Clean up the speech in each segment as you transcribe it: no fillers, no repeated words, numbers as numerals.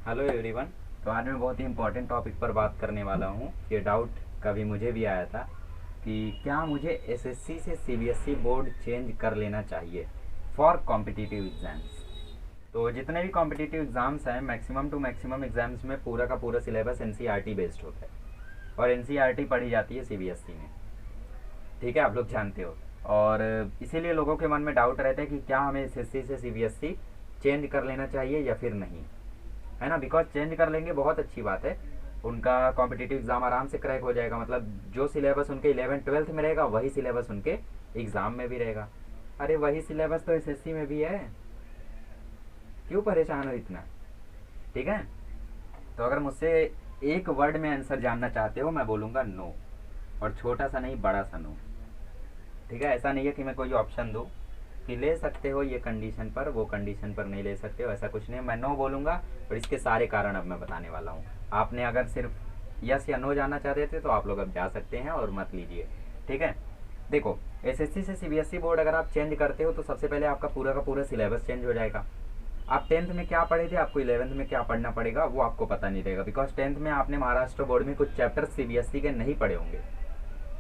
Hello everyone. तो आज मैं बहुत ही इम्पोर्टेंट टॉपिक पर बात करने वाला हूँ। ये डाउट कभी मुझे भी आया था कि क्या मुझे एसएससी से सीबीएसई बोर्ड चेंज कर लेना चाहिए फॉर कॉम्पिटिटिव एग्ज़ाम्स। तो जितने भी कॉम्पिटिटिव एग्ज़ाम्स हैं, मैक्सिमम टू मैक्सिमम एग्ज़ाम्स में पूरा का पूरा सिलेबस एनसीईआरटी बेस्ड होता है और एनसीईआरटी पढ़ी जाती है सीबीएसई में। ठीक है, आप लोग जानते हो। और इसीलिए लोगों के मन में डाउट रहता है कि क्या हमें एसएससी से सीबीएसई चेंज कर लेना चाहिए या फिर नहीं, है ना। बिकॉज चेंज कर लेंगे बहुत अच्छी बात है, उनका कॉम्पिटिटिव एग्ज़ाम आराम से क्रैक हो जाएगा। मतलब जो सिलेबस उनके 11th-12th में रहेगा वही सिलेबस उनके एग्ज़ाम में भी रहेगा। अरे वही सिलेबस तो एसएससी में भी है, क्यों परेशान हो इतना। ठीक है, तो अगर मुझसे एक वर्ड में आंसर जानना चाहते हो, मैं बोलूँगा नो, और छोटा सा नहीं बड़ा सा नो। ठीक है, ऐसा नहीं है कि मैं कोई ऑप्शन दूँ कि ले सकते हो ये कंडीशन पर, वो कंडीशन पर नहीं ले सकते हो, ऐसा कुछ नहीं है। मैं नो बोलूँगा और इसके सारे कारण अब मैं बताने वाला हूँ। आपने अगर सिर्फ यस या नो जानना चाहते थे तो आप लोग अब जा सकते हैं और मत लीजिए। ठीक है, देखो, एसएससी से सीबीएसई बोर्ड अगर आप चेंज करते हो तो सबसे पहले आपका पूरा का पूरा सिलेबस चेंज हो जाएगा। आप 10th में क्या पढ़े थे, आपको 11th में क्या पढ़ना पड़ेगा वो आपको पता नहीं रहेगा। बिकॉज 10th में आपने महाराष्ट्र बोर्ड में कुछ चैप्टर सीबीएसई के नहीं पढ़े होंगे,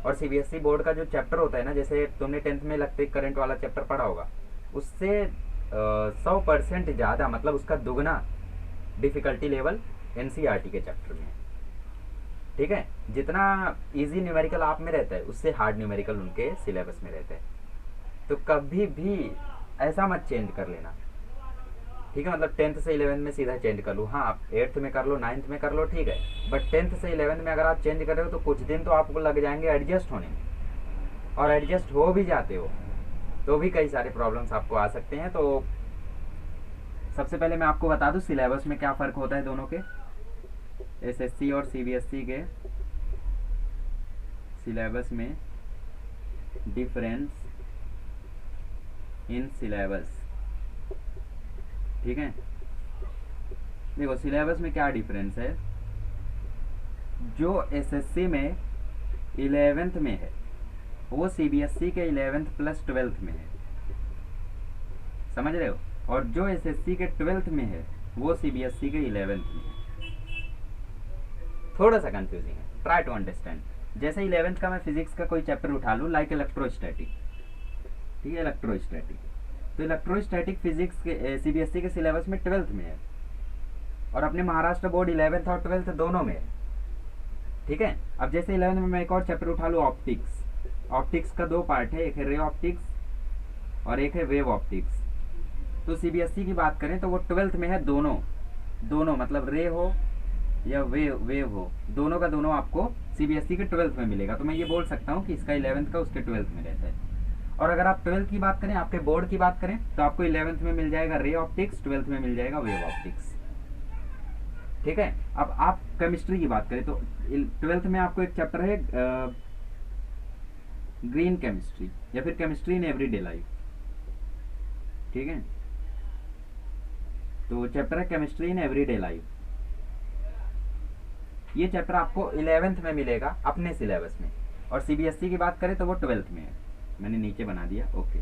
और सीबीएसई बोर्ड का जो चैप्टर होता है ना, जैसे तुमने 10th में इलेक्ट्रिक करंट वाला चैप्टर पढ़ा होगा, उससे 100% ज़्यादा, मतलब उसका दुगना डिफ़िकल्टी लेवल एनसीईआरटी के चैप्टर में है। ठीक है, जितना इजी न्यूमेरिकल आप में रहता है उससे हार्ड न्यूमेरिकल उनके सिलेबस में रहता है। तो कभी भी ऐसा मत चेंज कर लेना। ठीक है, मतलब 10th से 11th में सीधा चेंज कर लो। हाँ, आप 8th में कर लो, 9th में कर लो, ठीक है, बट 10th से 11th में अगर आप चेंज कर रहे हो तो कुछ दिन तो आपको लग जाएंगे एडजस्ट होने में, और एडजस्ट हो भी जाते हो तो भी कई सारे प्रॉब्लम्स आपको आ सकते हैं। तो सबसे पहले मैं आपको बता दूं सिलेबस में क्या फ़र्क होता है दोनों के, एसएससी और सीबीएसई के सिलेबस में डिफरेंस इन सिलेबस। ठीक है, देखो सिलेबस में क्या डिफरेंस है। जो एसएससी में 11th में है वो सीबीएसई के 11th प्लस 12th में है, समझ रहे हो। और जो एसएससी के 12th में है वो सीबीएसई के 11th में है। थोड़ा सा कंफ्यूजिंग है, ट्राई टू अंडरस्टैंड। जैसे 11th का मैं फिजिक्स का कोई चैप्टर उठा लूँ, लाइक इलेक्ट्रोस्टैटिक। ठीक है, इलेक्ट्रोस्टैटिक, तो इलेक्ट्रोस्टैटिक फिजिक्स के सीबीएसई के सिलेबस में 12th में है, और अपने महाराष्ट्र बोर्ड 11th और 12th दोनों में है। ठीक है, अब जैसे 11th में मैं एक और चैप्टर उठा लूँ, ऑप्टिक्स। ऑप्टिक्स का दो पार्ट है, एक है रे ऑप्टिक्स और एक है वेव ऑप्टिक्स। तो सीबीएसई की बात करें तो वो 12th में है, दोनों दोनों, मतलब रे हो या वेव हो, दोनों का दोनों आपको सीबीएसई के 12th में मिलेगा। तो मैं ये बोल सकता हूँ कि इसका 11th का उसके 12th में रहता है। और अगर आप 12th की बात करें, आपके बोर्ड की बात करें, तो आपको 11th में मिल जाएगा रे ऑप्टिक्स, 12th में मिल जाएगा वेव ऑप्टिक्स। ठीक है, अब आप केमिस्ट्री की बात करें तो 12th में आपको एक चैप्टर है ग्रीन केमिस्ट्री, या फिर केमिस्ट्री इन एवरीडे लाइफ। ठीक है, तो चैप्टर है केमिस्ट्री इन एवरीडे लाइफ। ये चैप्टर आपको 11th में मिलेगा अपने सिलेबस में, और सीबीएसई की बात करें तो वो 12th में है। मैंने नीचे बना दिया, ओके।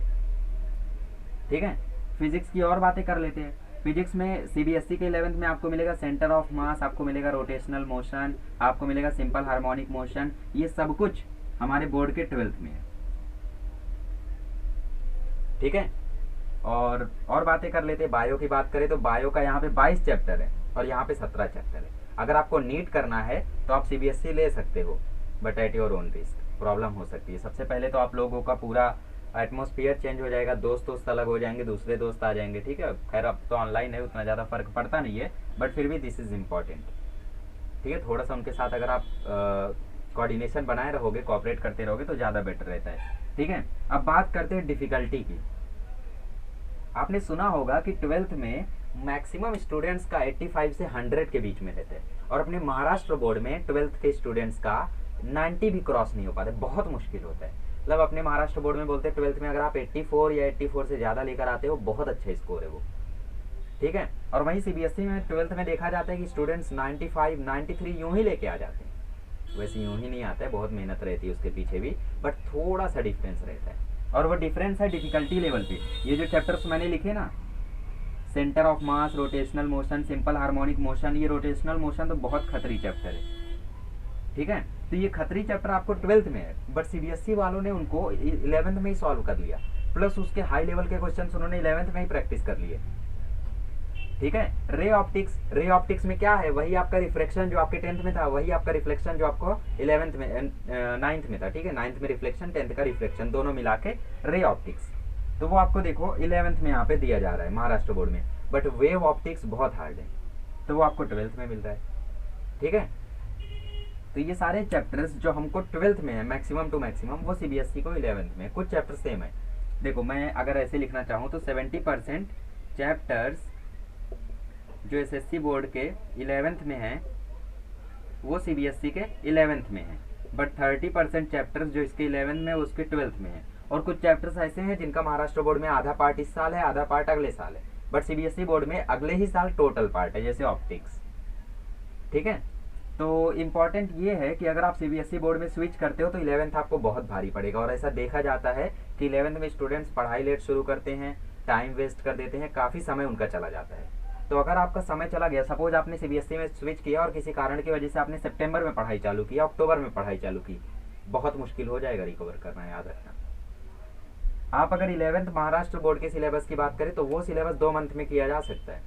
ठीक है, फिजिक्स की और बातें कर लेते हैं। फिजिक्स में सीबीएसई के 11th में आपको मिलेगा सेंटर ऑफ मास, आपको मिलेगा रोटेशनल मोशन, आपको मिलेगा सिंपल हार्मोनिक मोशन। ये सब कुछ हमारे बोर्ड के 12th में है। ठीक है, और बातें कर लेते हैं। बायो की बात करें तो बायो का यहाँ पे 22 चैप्टर है और यहाँ पे 17 चैप्टर है। अगर आपको नीट करना है तो आप सीबीएसई ले सकते हो, but at your own risk, problem हो सकती है। सबसे पहले तो आप लोगों का पूरा एटमोसफियर चेंज हो जाएगा, दोस्त अलग हो जाएंगे, दूसरे दोस्त आ जाएंगे। ठीक है, खैर अब तो ऑनलाइन है, उतना ज़्यादा फर्क पड़ता नहीं है, बट फिर भी दिस इज़ इम्पॉर्टेंट। ठीक है, थोड़ा सा उनके साथ अगर आप कोऑर्डिनेशन बनाए रहोगे, कोऑपरेट करते रहोगे तो ज़्यादा बेटर रहता है। ठीक है, अब बात करते हैं डिफ़िकल्टी की। आपने सुना होगा कि 12th में मैक्सिमम स्टूडेंट्स का 85 से 100 के बीच में रहते हैं, और अपने महाराष्ट्र बोर्ड में 12th के स्टूडेंट्स का 90 भी क्रॉस नहीं हो पाते, बहुत मुश्किल होता है। मतलब अपने महाराष्ट्र बोर्ड में बोलते हैं 12th में अगर आप 84 या 84 से ज़्यादा लेकर आते हो, बहुत अच्छा स्कोर है वो। ठीक है, और वहीं सीबीएसई में 12th में देखा जाता है कि स्टूडेंट्स 95, 93 यूं ही लेके आ जाते हैं। वैसे यूं ही नहीं आता है, बहुत मेहनत रहती है उसके पीछे भी, बट थोड़ा सा डिफरेंस रहता है। और वो डिफरेंस है डिफिकल्टी लेवल पे। ये जो चैप्टर्स मैंने लिखे ना, centre of mass, rotational motion, simple harmonic motion. ये रोटेशनल मोशन तो बहुत खतरी चैप्टर है, ठीक है। तो ये खतरी चैप्टर आपको 12th में है, बट सीबीएसई वालों ने उनको 11th में ही सॉल्व कर लिया, प्लस उसके हाई लेवल के क्वेश्चंस उन्होंने 11th में ही प्रैक्टिस कर लिए, ठीक है। रे ऑप्टिक्स, रे ऑप्टिक्स में क्या है, वही आपका रिफ्लेक्शन जो आपके 10th में था, वही आपका रिफ्लेक्शन जो आपको 11th में 9th में था, ठीक है। 9th में रिफ्लेक्शन, 10th का रिफ्लेक्शन, दोनों मिला के रे ऑप्टिक्स। तो वो आपको देखो 11th में यहाँ पे दिया जा रहा है महाराष्ट्र बोर्ड में, बट वेव ऑप्टिक्स बहुत हार्ड है, तो वो आपको 12th में मिल रहा है, ठीक है। तो ये सारे चैप्टर्स जो हमको 12th में है मैक्सिमम टू मैक्सिमम, वो सीबीएसई को 11th में। कुछ चैप्टर सेम है, देखो मैं अगर ऐसे लिखना चाहूँ तो 70% चैप्टर्स जो एसएससी बोर्ड के 11th में हैं वो सीबीएसई के 11th में हैं, बट 30% चैप्टर्स जो इसके 11th में उसके 12th में हैं। और कुछ चैप्टर्स ऐसे हैं जिनका महाराष्ट्र बोर्ड में आधा पार्ट इस साल है, आधा पार्ट अगले साल है, बट सीबीएसई बोर्ड में अगले ही साल टोटल पार्ट है, जैसे ऑप्टिक्स, ठीक है। तो इम्पॉर्टेंट ये है कि अगर आप सीबीएसई बोर्ड में स्विच करते हो तो 11th आपको बहुत भारी पड़ेगा, और ऐसा देखा जाता है कि 11th में स्टूडेंट्स पढ़ाई लेट शुरू करते हैं, टाइम वेस्ट कर देते हैं, काफ़ी समय उनका चला जाता है। तो अगर आपका समय चला गया, सपोज आपने सीबीएसई में स्विच किया और किसी कारण की वजह से आपने सितंबर में पढ़ाई चालू की, अक्टूबर में पढ़ाई चालू की, बहुत मुश्किल हो जाएगा रिकवर करना, याद रखना। आप अगर 11th महाराष्ट्र बोर्ड के सिलेबस की बात करें तो वो सिलेबस 2 मंथ में किया जा सकता है,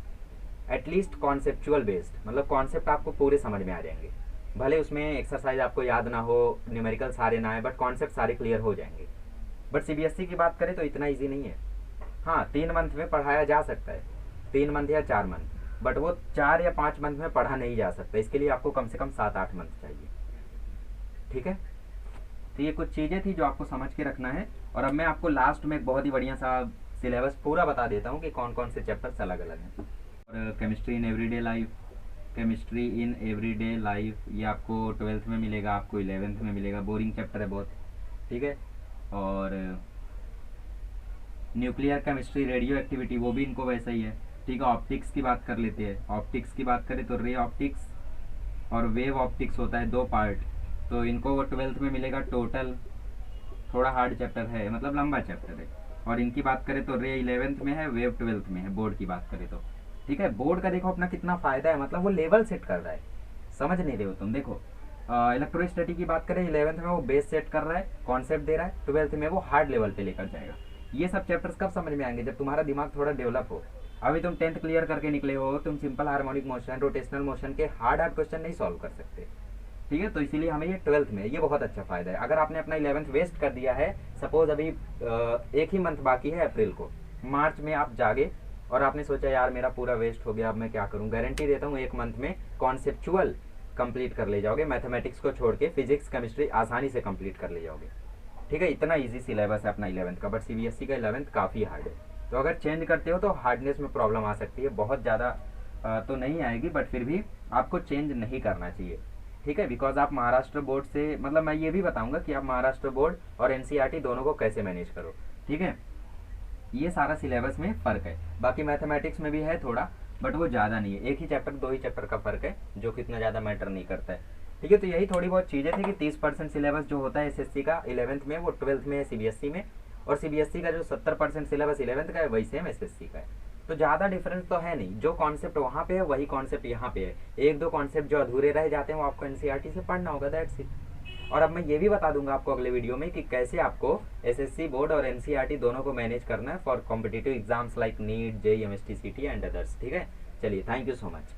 एटलीस्ट कॉन्सेप्चुअल बेस्ड, मतलब कॉन्सेप्ट आपको पूरे समझ में आ जाएंगे, भले उसमें एक्सरसाइज आपको याद ना हो, न्यूमेरिकल सारे ना आए, बट कॉन्सेप्ट सारे क्लियर हो जाएंगे। बट सीबीएसई की बात करें तो इतना ईजी नहीं है। हाँ, 3 मंथ में पढ़ाया जा सकता है, 3 मंथ या 4 मंथ, बट वो 4 या 5 मंथ में पढ़ा नहीं जा सकता, इसके लिए आपको कम से कम 7-8 मंथ चाहिए, ठीक है। तो ये कुछ चीज़ें थी जो आपको समझ के रखना है। और अब मैं आपको लास्ट में एक बहुत ही बढ़िया सा सिलेबस पूरा बता देता हूँ कि कौन कौन से चैप्टर्स अलग अलग हैं। और chemistry in everyday life, chemistry in everyday life ये आपको 12th में मिलेगा, आपको 11th में मिलेगा, बोरिंग चैप्टर है बहुत, ठीक है। और न्यूक्लियर केमिस्ट्री, रेडियो एक्टिविटी, वो भी इनको वैसा ही है, ठीक है। ऑप्टिक्स की बात कर लेते हैं, ऑप्टिक्स की बात करें तो रे ऑप्टिक्स और वेव ऑप्टिक्स होता है 2 पार्ट, तो इनको वो 12th में मिलेगा टोटल। थोड़ा हार्ड चैप्टर है, मतलब लंबा चैप्टर है। और इनकी बात करें तो रे 11th में है, वेव 12th में है, बोर्ड की बात करें तो, ठीक है। बोर्ड का देखो अपना कितना फायदा है, मतलब वो लेवल सेट कर रहा है, समझ नहीं रहे हो तुम। देखो इलेक्ट्रोस्टैटिक की बात करें, 11th में वो बेस सेट कर रहा है, कॉन्सेप्ट दे रहा है, 12th में वो हार्ड लेवल पे लेकर जाएगा। ये सब चैप्टर्स कब समझ में आएंगे, जब तुम्हारा दिमाग थोड़ा डेवलप हो। अभी तुम 10th क्लियर करके निकले हो, तुम simple harmonic motion, rotational motion के हार्ड क्वेश्चन नहीं सॉल्व कर सकते, ठीक है। तो इसीलिए हमें ये 12th में ये बहुत अच्छा फायदा है। अगर आपने अपना 11th वेस्ट कर दिया है, सपोज अभी 1 ही मंथ बाकी है अप्रैल को, मार्च में आप जागे और आपने सोचा यार मेरा पूरा वेस्ट हो गया, अब मैं क्या करूं, गारंटी देता हूं 1 मंथ में कॉन्सेप्चुअल कंप्लीट कर ले जाओगे, मैथमेटिक्स को छोड़ के फिजिक्स केमिस्ट्री आसानी से कंप्लीट कर ले जाओगे, ठीक है। इतना ईजी सिलेबस है अपना 11th का, बट सीबीएसई का 11th काफ़ी हार्ड है। तो अगर चेंज करते हो तो हार्डनेस में प्रॉब्लम आ सकती है, बहुत ज़्यादा तो नहीं आएगी, बट फिर भी आपको चेंज नहीं करना चाहिए, ठीक है। बिकॉज आप महाराष्ट्र बोर्ड से, मतलब मैं ये भी बताऊंगा कि आप महाराष्ट्र बोर्ड और एनसीईआरटी दोनों को कैसे मैनेज करो, ठीक है। ये सारा सिलेबस में फ़र्क है। बाकी मैथमेटिक्स में भी है थोड़ा, बट वो ज़्यादा नहीं है, 1 ही चैप्टर 2 ही चैप्टर का फ़र्क है, जो कि इतना ज़्यादा मैटर नहीं करता है, ठीक है। तो यही थोड़ी बहुत चीज़ें थी कि 30% सिलेबस जो होता है एसएससी का 11th में, वो 12th में है सीबीएसई में, और सीबीएसई का जो 70% सिलेबस 11th का है वही सेम एसएससी का है। तो ज़्यादा डिफरेंस तो है नहीं, जो कॉन्सेप्ट वहाँ पे है वही कॉन्सेप्ट यहाँ पे है। 1-2 कॉन्सेप्ट जो अधूरे रह जाते हैं वो आपको एनसीईआरटी से पढ़ना होगा, दैट्स इट। और अब मैं ये भी बता दूंगा आपको अगले वीडियो में कि कैसे आपको एसएससी बोर्ड और एनसीईआरटी दोनों को मैनेज करना है for competitive exams like NEET, JEE, MST, CT and others, ठीक है। चलिए, थैंक यू सो मच।